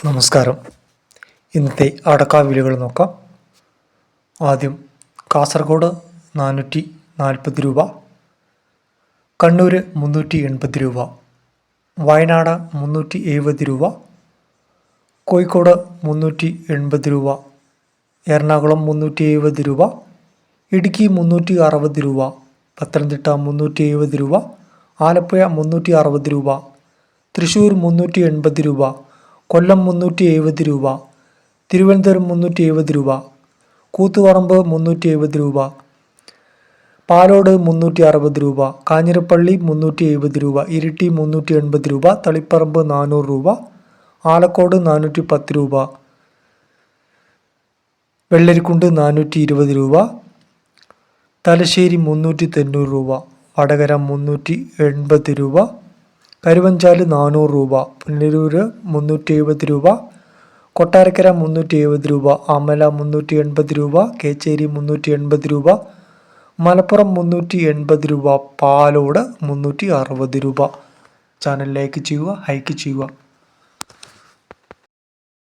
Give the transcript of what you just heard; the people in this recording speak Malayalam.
നമസ്കാരം. ഇന്നത്തെ അടക്ക വിലകൾ നോക്കാം. ആദ്യം കാസർഗോഡ് 440 രൂപ, കണ്ണൂർ 380 രൂപ, വയനാട് 370 രൂപ, കോഴിക്കോട് 380 രൂപ, എറണാകുളം 370 രൂപ, ഇടുക്കി 360 രൂപ, പത്തനംതിട്ട 370 രൂപ, ആലപ്പുഴ 360 രൂപ, തൃശ്ശൂർ 380 രൂപ, കൊല്ലം 370 രൂപ, തിരുവനന്തപുരം 370 രൂപ, കൂത്തുപറമ്പ് 370 രൂപ, പാലോട് 360 രൂപ, കാഞ്ഞിരപ്പള്ളി 370 രൂപ, ഇരിട്ടി 380 രൂപ, തളിപ്പറമ്പ് 400 രൂപ, ആലക്കോട് 410 രൂപ, വെള്ളരിക്കുണ്ട് 420 രൂപ, തലശ്ശേരി 390 രൂപ, വടകര 380 രൂപ, കരുവഞ്ചാല് 400 രൂപ, പുനലൂർ 370 രൂപ, കൊട്ടാരക്കര 370 രൂപ, അമല 380 രൂപ, കേച്ചേരി 380 രൂപ, മലപ്പുറം 380 രൂപ, പാലോട് 360 രൂപ. ചാനൽ ലൈക്ക് ചെയ്യുക, ഹൈക്ക് ചെയ്യുക.